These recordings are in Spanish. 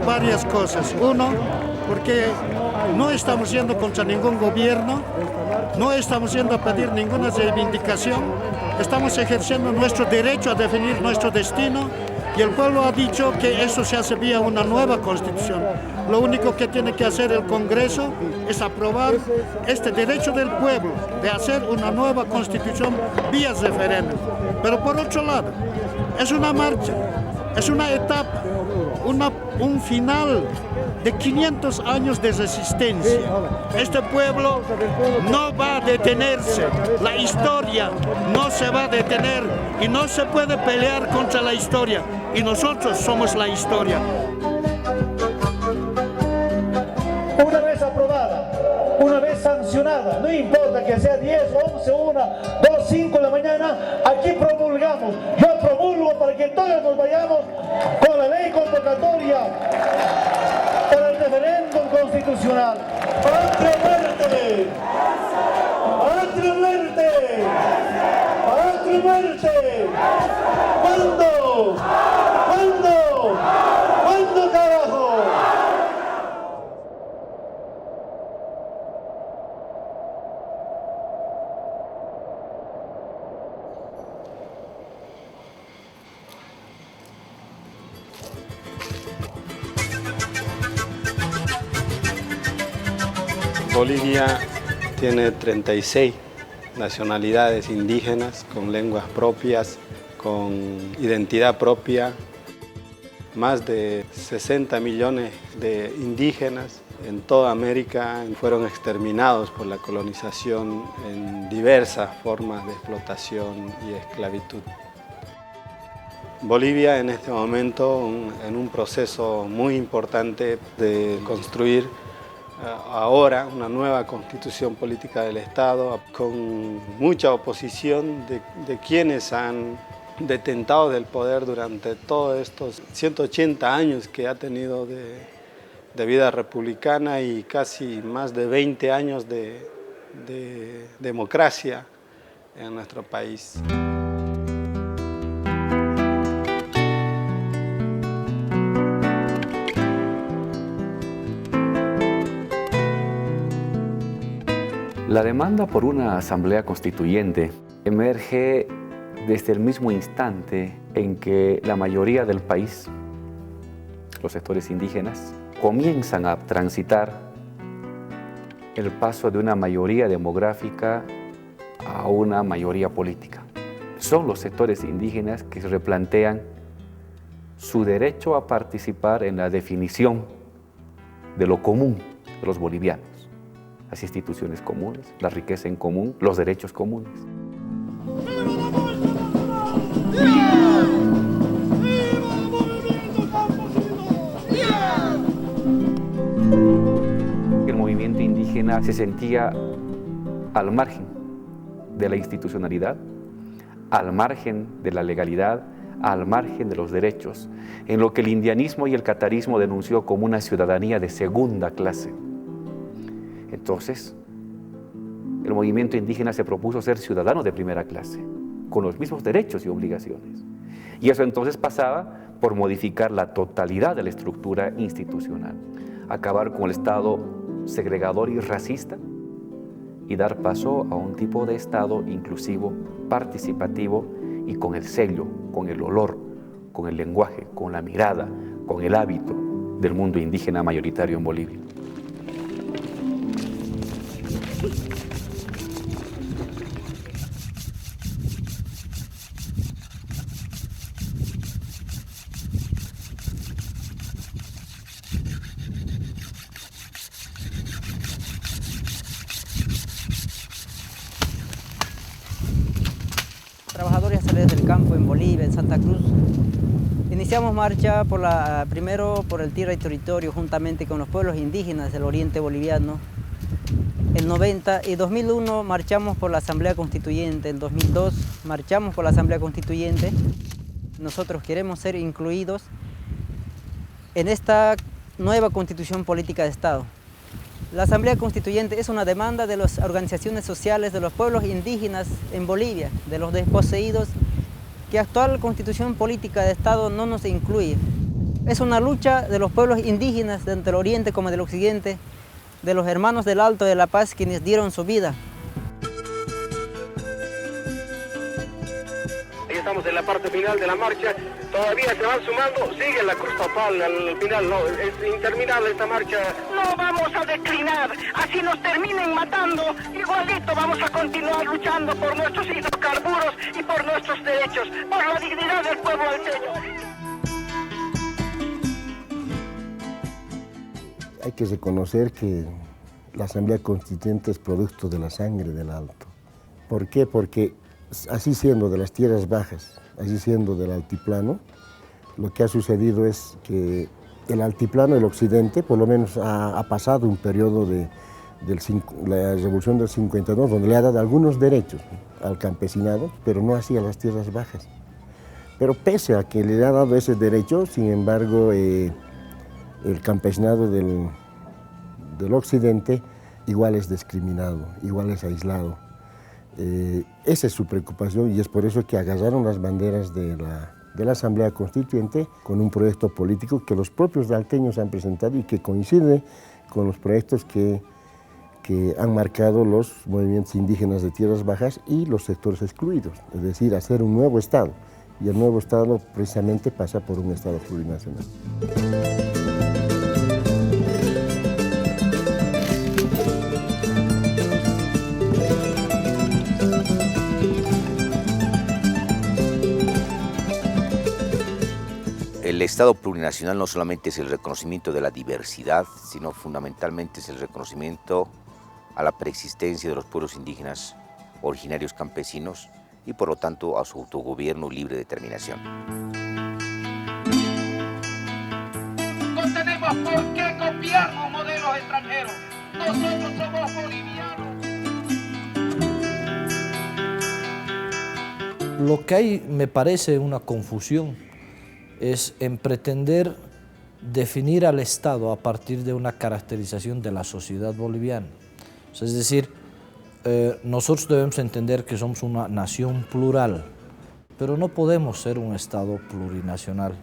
varias cosas. Uno, porque no estamos yendo contra ningún gobierno, no estamos yendo a pedir ninguna reivindicación, estamos ejerciendo nuestro derecho a definir nuestro destino y el pueblo ha dicho que eso se hace vía una nueva constitución. Lo único que tiene que hacer el Congreso es aprobar este derecho del pueblo de hacer una nueva constitución vía referéndum. Pero por otro lado, es una marcha, es una etapa, un final de 500 años de resistencia. Este pueblo no va a detenerse, la historia no se va a detener y no se puede pelear contra la historia y nosotros somos la historia. Una vez aprobada, una vez sancionada, no importa que sea 10, 11, 1, 2, 5 de la mañana, aquí promulgamos. Yo promulgo para que todos nos vayamos con la ley convocatoria para el referéndum constitucional. ¡Patria muerte! ¡Patria muerte! ¡Patria muerte! ¿Cuándo? ¿Cuándo? ¿Cuándo, carajo? Bolivia tiene 36 nacionalidades indígenas con lenguas propias, con identidad propia, más de 60 millones de indígenas en toda América fueron exterminados por la colonización en diversas formas de explotación y esclavitud. Bolivia en este momento en un proceso muy importante de construir ahora una nueva constitución política del Estado con mucha oposición de quienes han detentado del poder durante todos estos 180 años que ha tenido de vida republicana y casi más de 20 años de democracia en nuestro país. La demanda por una asamblea constituyente emerge desde el mismo instante en que la mayoría del país, los sectores indígenas, comienzan a transitar el paso de una mayoría demográfica a una mayoría política. Son los sectores indígenas que se replantean su derecho a participar en la definición de lo común de los bolivianos. Las instituciones comunes, la riqueza en común, los derechos comunes. El movimiento indígena se sentía al margen de la institucionalidad, al margen de la legalidad, al margen de los derechos, en lo que el indianismo y el catarismo denunció como una ciudadanía de segunda clase. Entonces, el movimiento indígena se propuso ser ciudadanos de primera clase, con los mismos derechos y obligaciones. Y eso entonces pasaba por modificar la totalidad de la estructura institucional, acabar con el Estado segregador y racista y dar paso a un tipo de Estado inclusivo, participativo y con el sello, con el olor, con el lenguaje, con la mirada, con el hábito del mundo indígena mayoritario en Bolivia. Trabajadores Salarios del Campo en Bolivia, en Santa Cruz. Iniciamos marcha primero por el tierra y territorio juntamente con los pueblos indígenas del oriente boliviano. El 90 y 2001 marchamos por la Asamblea Constituyente, el 2002 marchamos por la Asamblea Constituyente. Nosotros queremos ser incluidos en esta nueva Constitución Política de Estado. La Asamblea Constituyente es una demanda de las organizaciones sociales de los pueblos indígenas en Bolivia, de los desposeídos, que la actual Constitución Política de Estado no nos incluye. Es una lucha de los pueblos indígenas, tanto del oriente como del occidente, de los hermanos del Alto de La Paz, quienes dieron su vida. Ahí estamos en la parte final de la marcha, todavía se van sumando, sigue la cruz papal al final, no, es interminable esta marcha. No vamos a declinar, así nos terminen matando, igualito vamos a continuar luchando por nuestros hidrocarburos y por nuestros derechos, por la dignidad del pueblo alteño. Hay que reconocer que la Asamblea Constituyente es producto de la sangre del Alto. ¿Por qué? Porque así siendo de las tierras bajas, así siendo del altiplano, lo que ha sucedido es que el altiplano, el occidente, por lo menos ha pasado un periodo de la Revolución del 52, donde le ha dado algunos derechos al campesinado, pero no así a las tierras bajas. Pero pese a que le ha dado ese derecho, sin embargo, el campesinado del occidente igual es discriminado, igual es aislado. Esa es su preocupación y es por eso que agarraron las banderas de la Asamblea Constituyente con un proyecto político que los propios alteños han presentado y que coincide con los proyectos que han marcado los movimientos indígenas de tierras bajas y los sectores excluidos, es decir, hacer un nuevo Estado. Y el nuevo Estado precisamente pasa por un Estado plurinacional. El Estado plurinacional no solamente es el reconocimiento de la diversidad, sino fundamentalmente es el reconocimiento a la preexistencia de los pueblos indígenas originarios campesinos y por lo tanto a su autogobierno y libre determinación. No tenemos por qué copiarnos modelos extranjeros, nosotros somos bolivianos. Lo que hay me parece una confusión es en pretender definir al Estado a partir de una caracterización de la sociedad boliviana. Es decir, nosotros debemos entender que somos una nación plural, pero no podemos ser un Estado plurinacional.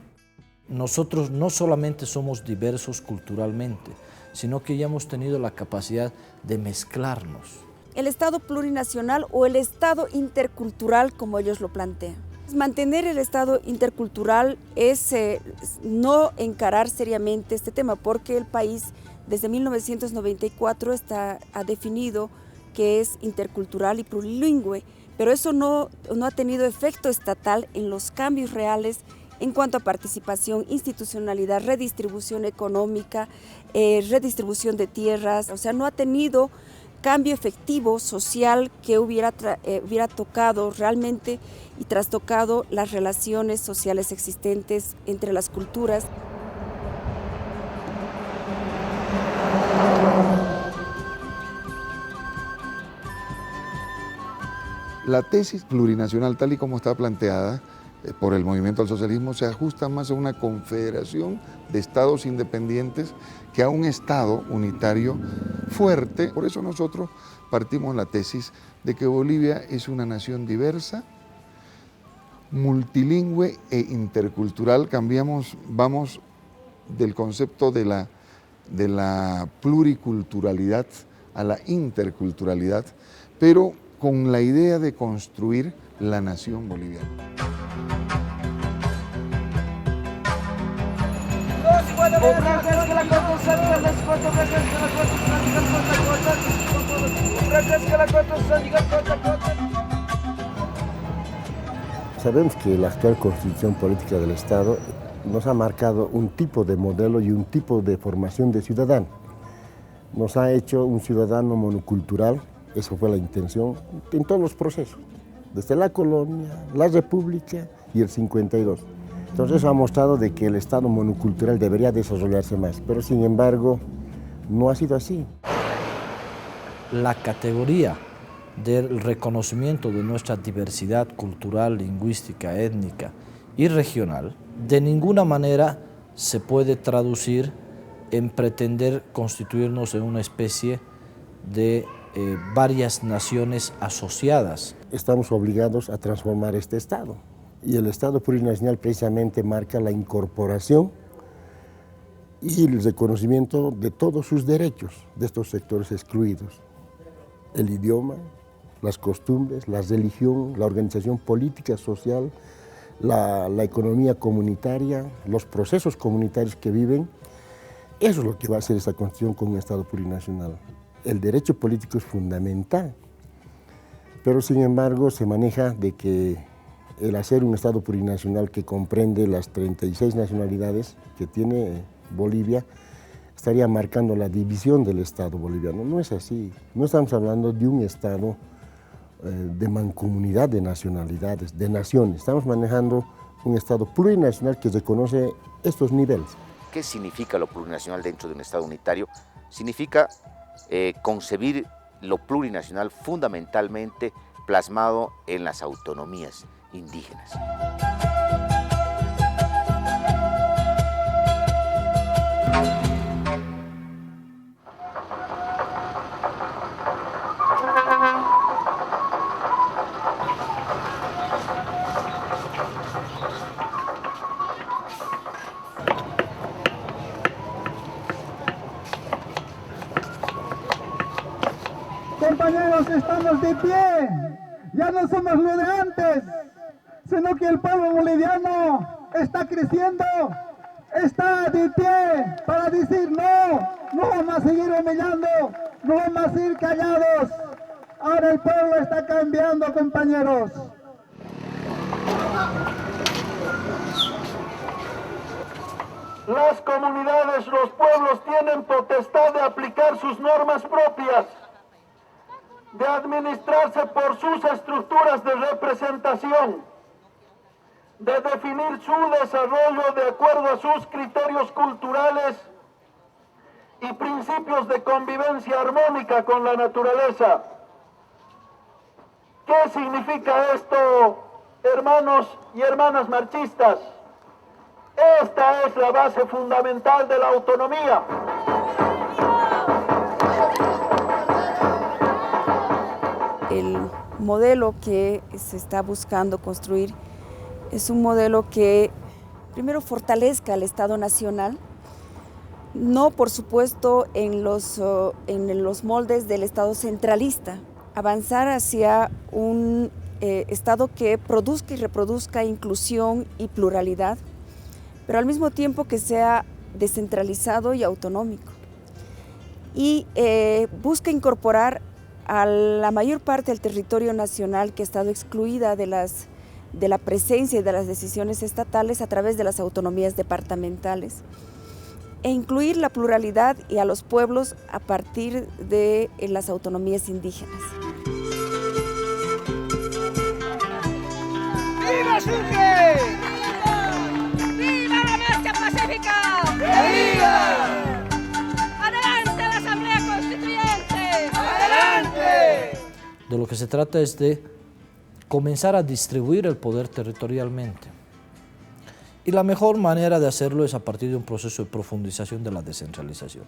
Nosotros no solamente somos diversos culturalmente, sino que ya hemos tenido la capacidad de mezclarnos. El Estado plurinacional o el Estado intercultural, como ellos lo plantean. Mantener el Estado intercultural es no encarar seriamente este tema, porque el país desde 1994 ha definido que es intercultural y plurilingüe, pero eso no ha tenido efecto estatal en los cambios reales en cuanto a participación, institucionalidad, redistribución económica, redistribución de tierras, o sea, no ha tenido cambio efectivo social que hubiera tocado realmente y trastocado las relaciones sociales existentes entre las culturas. La tesis plurinacional, tal y como está planteada por el movimiento al socialismo, se ajusta más a una confederación de estados independientes que a un estado unitario fuerte. Por eso nosotros partimos la tesis de que Bolivia es una nación diversa, multilingüe e intercultural. Vamos del concepto de la pluriculturalidad a la interculturalidad, pero con la idea de construir la nación boliviana. Sabemos que la actual constitución política del Estado nos ha marcado un tipo de modelo y un tipo de formación de ciudadano. Nos ha hecho un ciudadano monocultural, eso fue la intención en todos los procesos, desde la colonia, la república y el 52. Entonces eso ha mostrado de que el Estado monocultural debería desarrollarse más, pero sin embargo no ha sido así. La categoría del reconocimiento de nuestra diversidad cultural, lingüística, étnica y regional, de ninguna manera se puede traducir en pretender constituirnos en una especie de varias naciones asociadas. Estamos obligados a transformar este Estado y el Estado plurinacional precisamente marca la incorporación y el reconocimiento de todos sus derechos de estos sectores excluidos. El idioma, las costumbres, la religión, la organización política, social, la economía comunitaria, los procesos comunitarios que viven. Eso es lo que va a hacer esta Constitución con un Estado plurinacional. El derecho político es fundamental, pero sin embargo se maneja de que el hacer un Estado plurinacional que comprende las 36 nacionalidades que tiene Bolivia estaría marcando la división del Estado boliviano. No es así, no estamos hablando de un Estado de mancomunidad de nacionalidades, de naciones. Estamos manejando un Estado plurinacional que reconoce estos niveles. ¿Qué significa lo plurinacional dentro de un Estado unitario? Significa concebir lo plurinacional fundamentalmente plasmado en las autonomías indígenas. Compañeros, estamos de pie, ya no somos lo de antes, sino que el pueblo boliviano está creciendo, está de pie para decir no vamos a seguir humillando, no vamos a seguir callados. Ahora el pueblo está cambiando, compañeros. Las comunidades, los pueblos tienen potestad de aplicar sus normas propias, de administrarse por sus estructuras de representación, de definir su desarrollo de acuerdo a sus criterios culturales y principios de convivencia armónica con la naturaleza. ¿Qué significa esto, hermanos y hermanas marchistas? Esta es la base fundamental de la autonomía. El modelo que se está buscando construir es un modelo que primero fortalezca al Estado Nacional, no por supuesto en los moldes del Estado centralista, avanzar hacia un Estado que produzca y reproduzca inclusión y pluralidad, pero al mismo tiempo que sea descentralizado y autonómico. Y busca incorporar a la mayor parte del territorio nacional que ha estado excluida de la presencia y de las decisiones estatales a través de las autonomías departamentales, e incluir la pluralidad y a los pueblos a partir de las autonomías indígenas. ¡Viva Sucre! ¡Viva la marcha pacífica! ¡Que viva! ¡Adelante la Asamblea Constituyente! ¡Adelante! De lo que se trata es de comenzar a distribuir el poder territorialmente. Y la mejor manera de hacerlo es a partir de un proceso de profundización de la descentralización.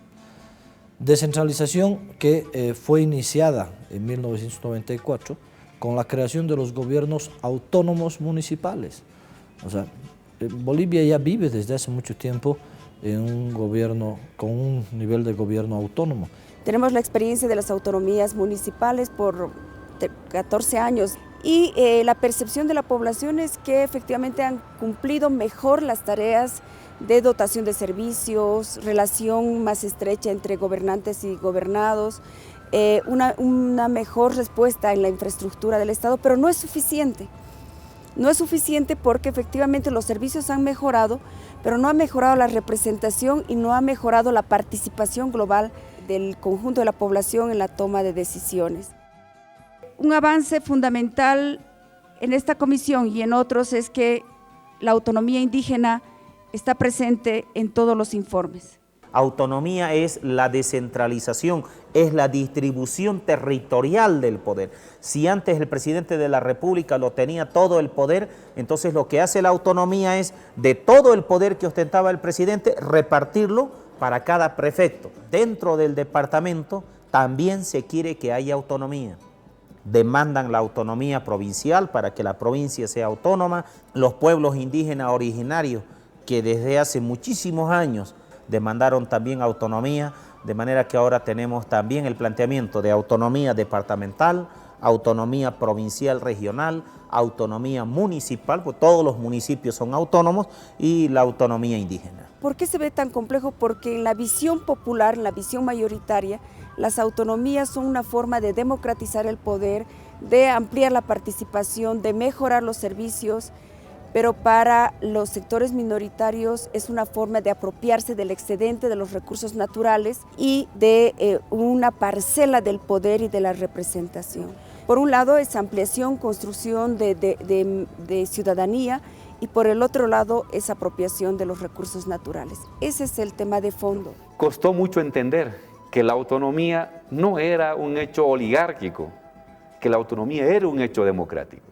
Descentralización que fue iniciada en 1994 con la creación de los gobiernos autónomos municipales. O sea, Bolivia ya vive desde hace mucho tiempo en un gobierno con un nivel de gobierno autónomo. Tenemos la experiencia de las autonomías municipales por 14 años y la percepción de la población es que efectivamente han cumplido mejor las tareas de dotación de servicios, relación más estrecha entre gobernantes y gobernados, una mejor respuesta en la infraestructura del Estado, pero no es suficiente. No es suficiente porque efectivamente los servicios han mejorado, pero no ha mejorado la representación y no ha mejorado la participación global del conjunto de la población en la toma de decisiones. Un avance fundamental en esta comisión y en otros es que la autonomía indígena está presente en todos los informes. Autonomía es la descentralización, es la distribución territorial del poder. Si antes el presidente de la República lo tenía todo el poder, entonces lo que hace la autonomía es de todo el poder que ostentaba el presidente, repartirlo para cada prefecto. Dentro del departamento también se quiere que haya autonomía. Demandan la autonomía provincial para que la provincia sea autónoma. Los pueblos indígenas originarios que desde hace muchísimos años demandaron también autonomía, de manera que ahora tenemos también el planteamiento de autonomía departamental, autonomía provincial regional, autonomía municipal, pues todos los municipios son autónomos, y la autonomía indígena. ¿Por qué se ve tan complejo? Porque en la visión popular, en la visión mayoritaria, las autonomías son una forma de democratizar el poder, de ampliar la participación, de mejorar los servicios, pero para los sectores minoritarios es una forma de apropiarse del excedente de los recursos naturales y de una parcela del poder y de la representación. Por un lado es ampliación, construcción de ciudadanía, y por el otro lado es apropiación de los recursos naturales. Ese es el tema de fondo. Costó mucho entender que la autonomía no era un hecho oligárquico, que la autonomía era un hecho democrático.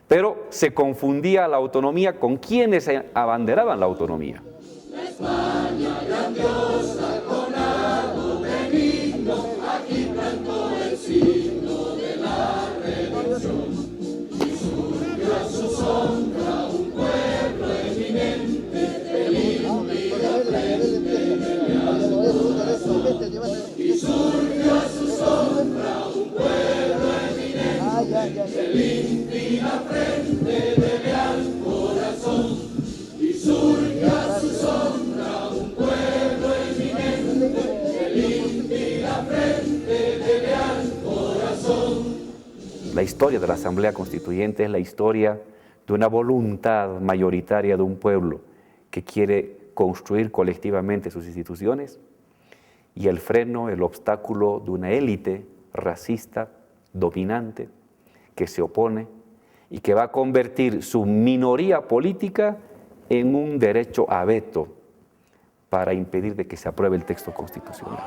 Pero se confundía la autonomía con quienes abanderaban la autonomía. La España grandiosa con arco benigno, aquí plantó el signo de la redención. Y surgió a su sombra un pueblo eminente, feliz y de frente y surgió a su sombra un pueblo eminente, de limpia frente, de leal corazón. Y surgió a su sombra un pueblo eminente, de limpia frente, de leal corazón. La historia de la Asamblea Constituyente es la historia de una voluntad mayoritaria de un pueblo que quiere construir colectivamente sus instituciones, y el freno, el obstáculo de una élite racista, dominante, que se opone y que va a convertir su minoría política en un derecho a veto para impedir de que se apruebe el texto constitucional.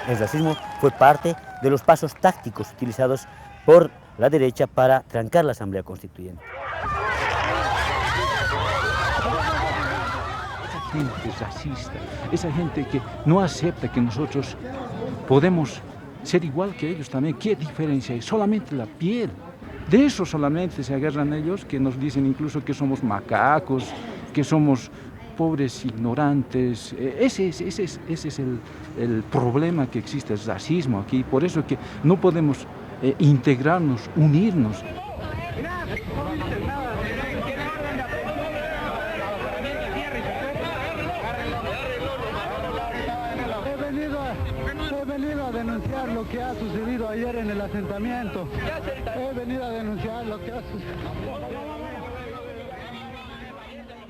El racismo fue parte de los pasos tácticos utilizados por la derecha para trancar la Asamblea Constituyente. Esa gente racista, esa gente que no acepta que nosotros podemos ser igual que ellos también, ¿qué diferencia hay? Solamente la piel. De eso solamente se agarran ellos, que nos dicen incluso que somos macacos, que somos pobres ignorantes. Ese es el problema que existe, el racismo aquí. Por eso que no podemos integrarnos, unirnos. He venido a denunciar lo que ha sucedido ayer en el asentamiento. He venido a denunciar lo que ha sucedido.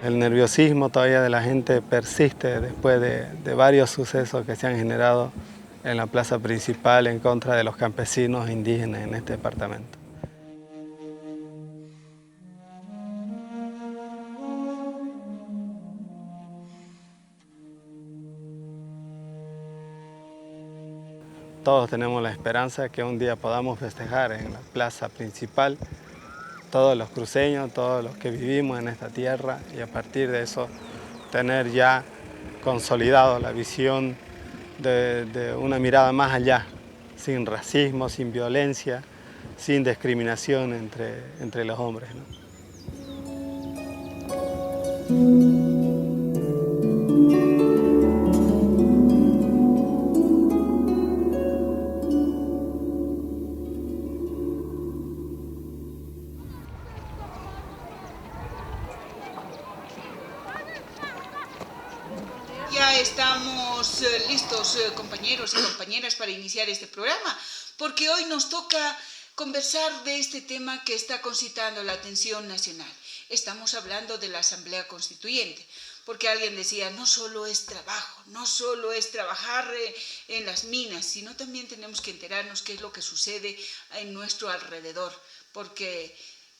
El nerviosismo todavía de la gente persiste después de varios sucesos que se han generado en la plaza principal en contra de los campesinos indígenas en este departamento. Todos tenemos la esperanza que un día podamos festejar en la plaza principal, todos los cruceños, todos los que vivimos en esta tierra, y a partir de eso tener ya consolidado la visión de una mirada más allá, sin racismo, sin violencia, sin discriminación entre los hombres, ¿no? Ya estamos listos, compañeros y compañeras, para iniciar este programa, porque hoy nos toca conversar de este tema que está concitando la atención nacional. Estamos hablando de la Asamblea Constituyente, porque alguien decía, no solo es trabajo, no solo es trabajar en las minas, sino también tenemos que enterarnos qué es lo que sucede en nuestro alrededor, porque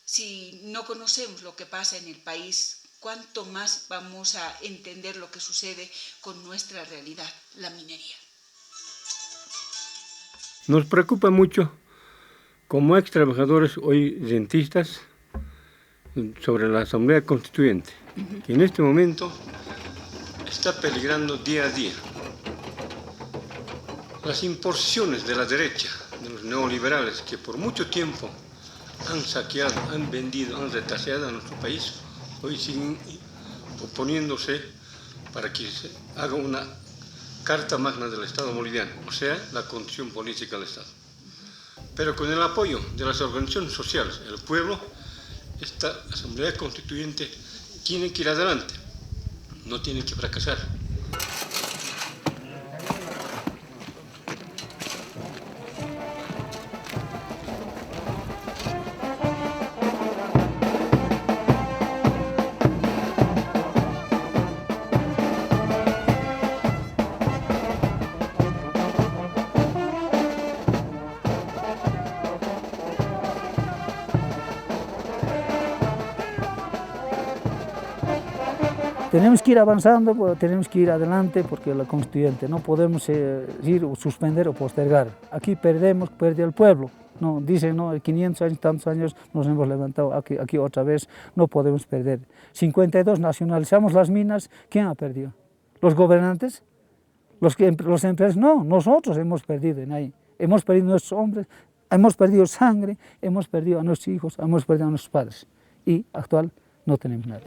si no conocemos lo que pasa en el país, ¿cuánto más vamos a entender lo que sucede con nuestra realidad, la minería? Nos preocupa mucho, como ex trabajadores hoy rentistas, sobre la Asamblea Constituyente, que en este momento está peligrando día a día. Las imposiciones de la derecha, de los neoliberales, que por mucho tiempo han saqueado, han vendido, han retaseado a nuestro país, hoy siguen oponiéndose para que se haga una Carta Magna del Estado boliviano, o sea, la constitución política del Estado. Pero con el apoyo de las organizaciones sociales, el pueblo, esta Asamblea Constituyente tiene que ir adelante, no tiene que fracasar. Tenemos que ir avanzando, tenemos que ir adelante porque la constituyente no podemos ir suspender o postergar. Aquí perdió el pueblo. No, dicen, no, 500 años, tantos años nos hemos levantado, aquí otra vez no podemos perder. 52 nacionalizamos las minas, ¿quién ha perdido? ¿Los gobernantes? ¿Los empresarios? No, nosotros hemos perdido en ahí. Hemos perdido a nuestros hombres, hemos perdido sangre, hemos perdido a nuestros hijos, hemos perdido a nuestros padres. Y actual no tenemos nada.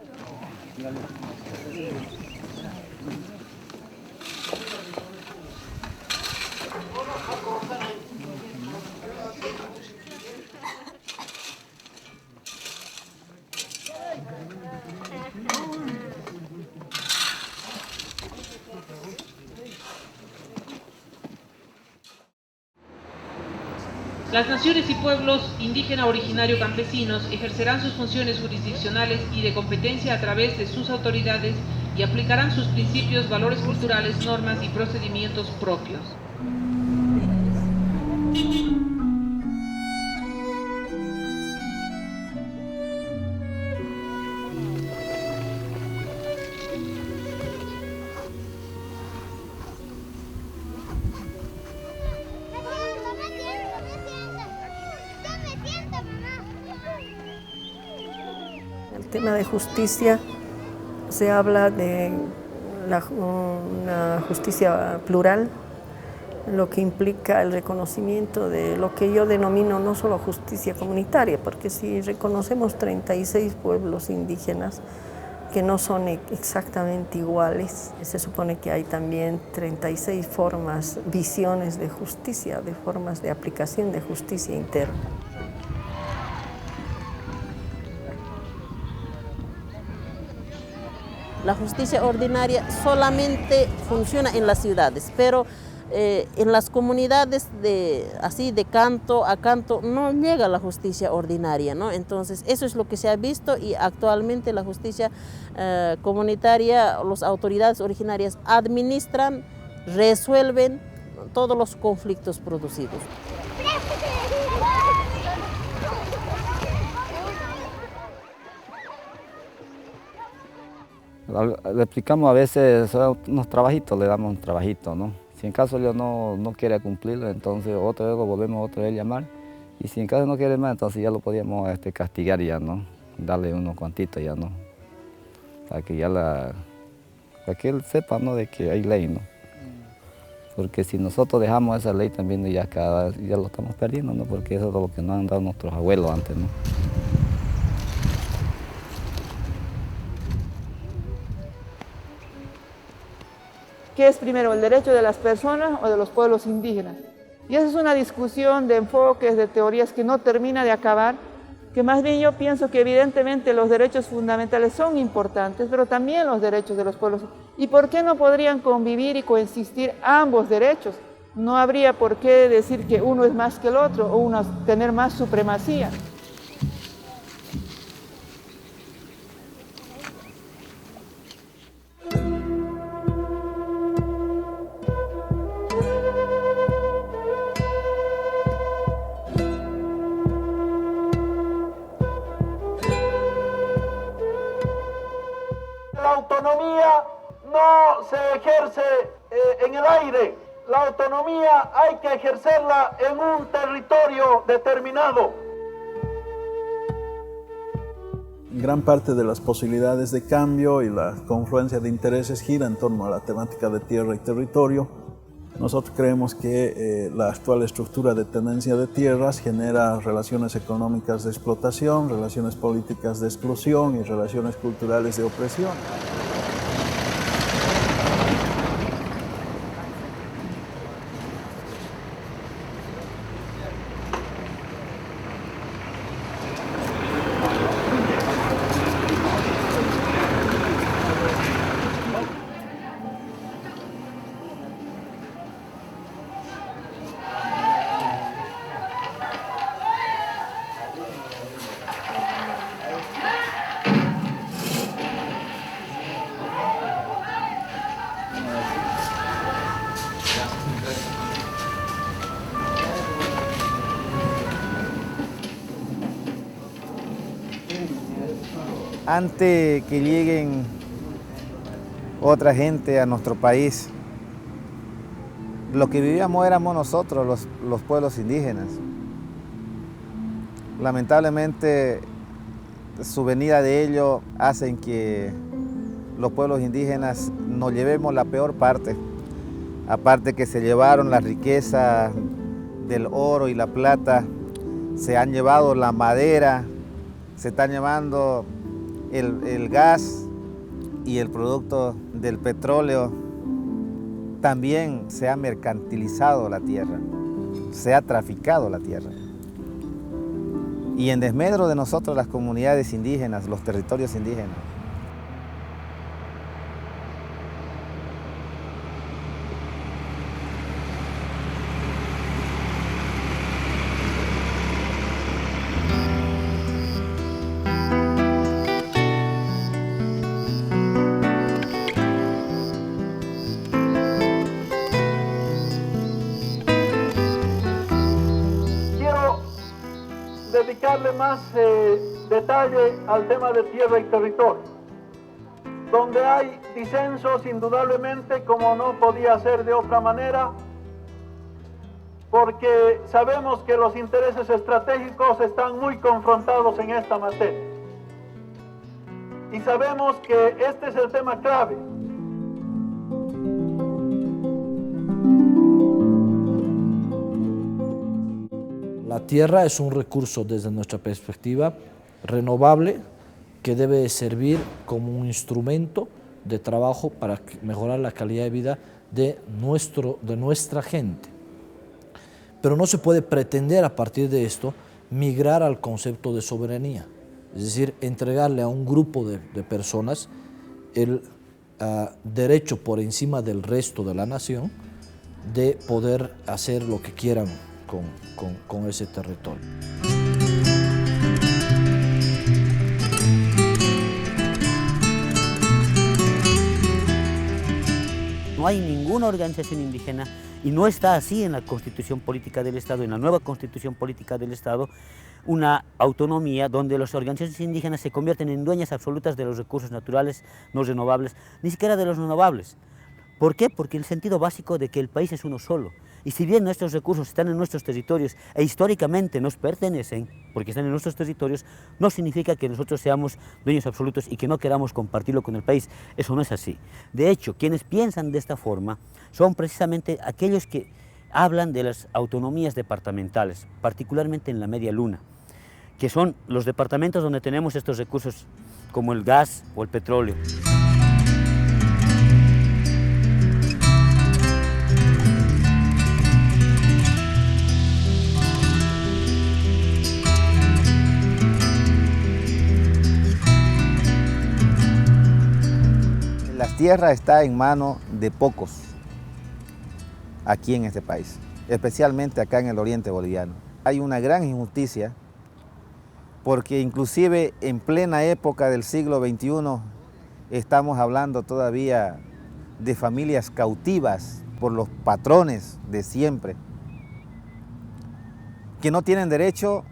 Las naciones y pueblos indígena originario campesinos ejercerán sus funciones jurisdiccionales y de competencia a través de sus autoridades y aplicarán sus principios, valores culturales, normas y procedimientos propios. El tema de justicia, se habla de una justicia plural, lo que implica el reconocimiento de lo que yo denomino no solo justicia comunitaria, porque si reconocemos 36 pueblos indígenas que no son exactamente iguales, se supone que hay también 36 formas, visiones de justicia, de formas de aplicación de justicia interna. La justicia ordinaria solamente funciona en las ciudades, pero en las comunidades de canto a canto no llega la justicia ordinaria, ¿no? Entonces eso es lo que se ha visto y actualmente la justicia comunitaria, las autoridades originarias administran, resuelven todos los conflictos producidos. Le explicamos a veces unos trabajitos, le damos un trabajito, ¿no? Si en caso ellos no quiere cumplirlo, entonces otra vez lo volvemos otra vez a llamar. Y si en caso no quiere más, entonces ya lo podíamos castigar ya, ¿no? Darle unos cuantitos ya, ¿no? Para que para que él sepa, ¿no? De que hay ley, ¿no? Porque si nosotros dejamos esa ley también ya lo estamos perdiendo, ¿no? Porque eso es lo que nos han dado nuestros abuelos antes, ¿no? ¿Qué es primero, el derecho de las personas o de los pueblos indígenas? Y esa es una discusión de enfoques, de teorías que no termina de acabar, que más bien yo pienso que evidentemente los derechos fundamentales son importantes, pero también los derechos de los pueblos. ¿Y por qué no podrían convivir y coexistir ambos derechos? No habría por qué decir que uno es más que el otro o uno tener más supremacía. La autonomía no se ejerce en el aire. La autonomía hay que ejercerla en un territorio determinado. Gran parte de las posibilidades de cambio y la confluencia de intereses gira en torno a la temática de tierra y territorio. Nosotros creemos que la actual estructura de tenencia de tierras genera relaciones económicas de explotación, relaciones políticas de exclusión y relaciones culturales de opresión. Antes que lleguen otra gente a nuestro país, lo que vivíamos éramos nosotros, los pueblos indígenas. Lamentablemente, su venida de ellos hacen que los pueblos indígenas nos llevemos la peor parte. Aparte que se llevaron la riqueza del oro y la plata, se han llevado la madera, se están llevando el gas y el producto del petróleo. También se ha mercantilizado la tierra, se ha traficado la tierra. Y en desmedro de nosotros, las comunidades indígenas, los territorios indígenas. Dedicarle más detalle al tema de tierra y territorio, donde hay disensos indudablemente, como no podía ser de otra manera, porque sabemos que los intereses estratégicos están muy confrontados en esta materia. Y sabemos que este es el tema clave. La tierra es un recurso, desde nuestra perspectiva, renovable, que debe servir como un instrumento de trabajo para mejorar la calidad de vida de nuestra gente. Pero no se puede pretender a partir de esto migrar al concepto de soberanía, es decir, entregarle a un grupo de personas el derecho por encima del resto de la nación de poder hacer lo que quieran con ese territorio. No hay ninguna organización indígena, y no está así en la Constitución Política del Estado, en la nueva Constitución Política del Estado, una autonomía donde las organizaciones indígenas se convierten en dueñas absolutas de los recursos naturales no renovables, ni siquiera de los renovables. ¿Por qué? Porque el sentido básico de que el país es uno solo. Y si bien nuestros recursos están en nuestros territorios e históricamente nos pertenecen, porque están en nuestros territorios, no significa que nosotros seamos dueños absolutos y que no queramos compartirlo con el país. Eso no es así. De hecho, quienes piensan de esta forma son precisamente aquellos que hablan de las autonomías departamentales, particularmente en la Media Luna, que son los departamentos donde tenemos estos recursos como el gas o el petróleo. La tierra está en manos de pocos aquí en este país, especialmente acá en el oriente boliviano. Hay una gran injusticia porque inclusive en plena época del siglo XXI estamos hablando todavía de familias cautivas por los patrones de siempre, que no tienen derecho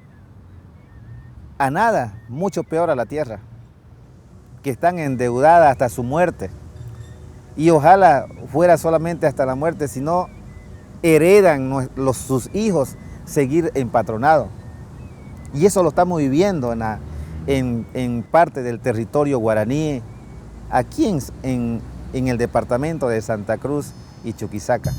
a nada, mucho peor a la tierra, que están endeudadas hasta su muerte. Y ojalá fuera solamente hasta la muerte, sino heredan sus hijos seguir empatronados. Y eso lo estamos viviendo en parte del territorio guaraní, aquí en el departamento de Santa Cruz y Chuquisaca.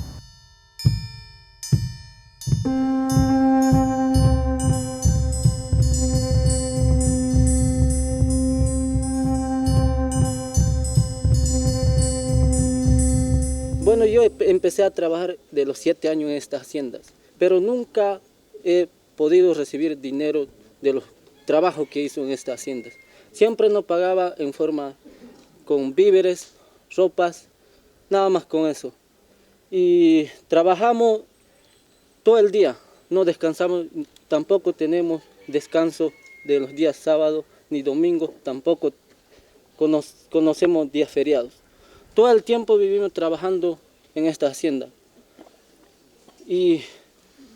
Bueno, yo empecé a trabajar de los 7 años en estas haciendas, pero nunca he podido recibir dinero de los trabajos que hizo en estas haciendas. Siempre nos pagaba en forma con víveres, ropas, nada más con eso. Y trabajamos todo el día, no descansamos, tampoco tenemos descanso de los días sábados ni domingos, tampoco conocemos días feriados. Todo el tiempo vivimos trabajando en esta hacienda. Y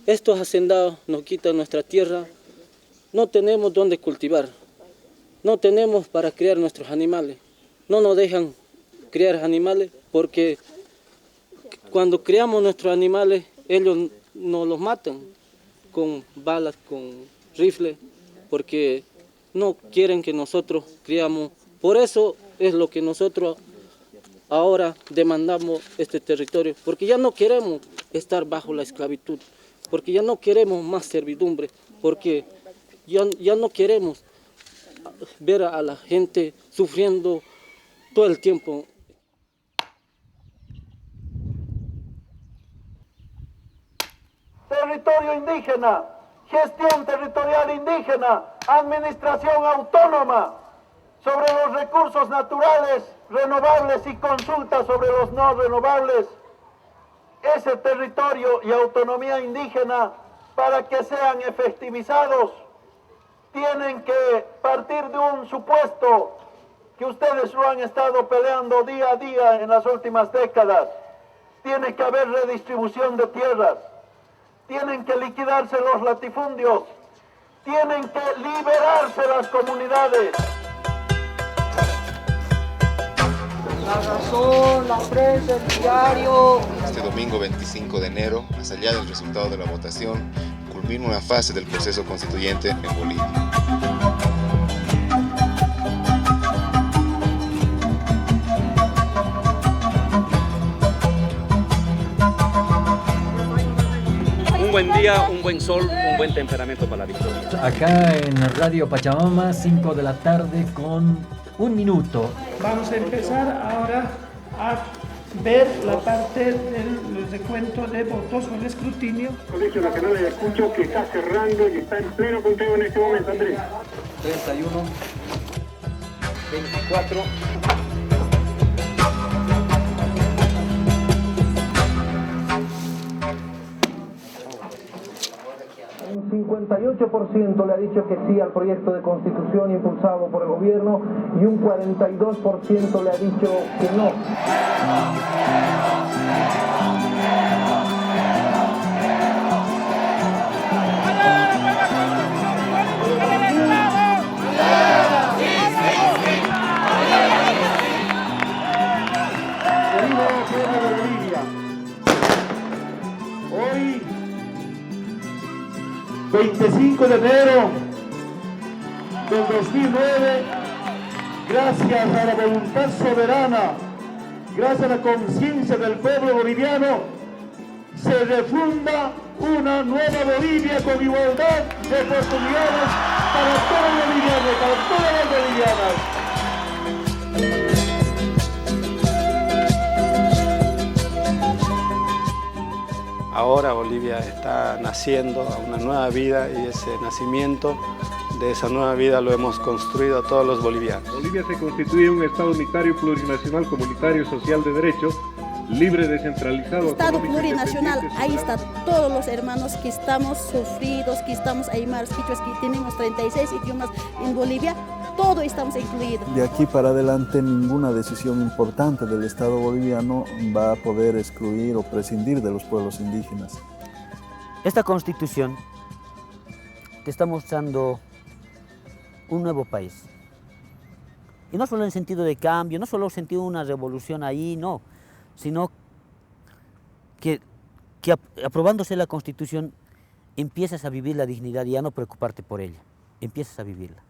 estos hacendados nos quitan nuestra tierra, no tenemos dónde cultivar, no tenemos para criar nuestros animales, no nos dejan criar animales porque cuando criamos nuestros animales ellos nos los matan con balas, con rifles, porque no quieren que nosotros criamos. Por eso es lo que nosotros ahora demandamos este territorio, porque ya no queremos estar bajo la esclavitud, porque ya no queremos más servidumbre, porque ya no queremos ver a la gente sufriendo todo el tiempo. Territorio indígena, gestión territorial indígena, administración autónoma sobre los recursos naturales renovables y consulta sobre los no renovables. Ese territorio y autonomía indígena, para que sean efectivizados, tienen que partir de un supuesto que ustedes lo han estado peleando día a día en las últimas décadas. Tiene que haber redistribución de tierras, tienen que liquidarse los latifundios, tienen que liberarse las comunidades. La razón, la prensa, el diario. Este domingo 25 de enero, más allá del resultado de la votación, culmina una fase del proceso constituyente en Bolivia. Un buen día, un buen sol, un buen temperamento para la victoria. Acá en Radio Pachamama, 5 de la tarde con 1 minuto. Vamos a empezar ahora a ver la parte del recuento de votos o el escrutinio. Colegio Nacional de Ayacucho que está cerrando y está en pleno conteo en este momento, Andrés. 31, 24. 58% le ha dicho que sí al proyecto de constitución impulsado por el gobierno y un 42% le ha dicho que no. Querido pueblo de Bolivia, hoy 25 de enero del 2009, gracias a la voluntad soberana, gracias a la conciencia del pueblo boliviano, se refunda una nueva Bolivia con igualdad de oportunidades para todos los bolivianos, para todas las bolivianas. Ahora Bolivia está naciendo a una nueva vida y ese nacimiento de esa nueva vida lo hemos construido todos los bolivianos. Bolivia se constituye un Estado unitario, plurinacional, comunitario, social de derecho, libre, descentralizado. Estado plurinacional, ahí están todos los hermanos que estamos sufridos, que estamos aymaras, quichuas, que tenemos 36 idiomas en Bolivia, todo estamos incluidos. De aquí para adelante ninguna decisión importante del Estado boliviano va a poder excluir o prescindir de los pueblos indígenas. Esta Constitución te está mostrando un nuevo país. Y no solo en sentido de cambio, no solo en sentido de una revolución ahí, no, sino que aprobándose la Constitución empiezas a vivir la dignidad y a no preocuparte por ella, empiezas a vivirla.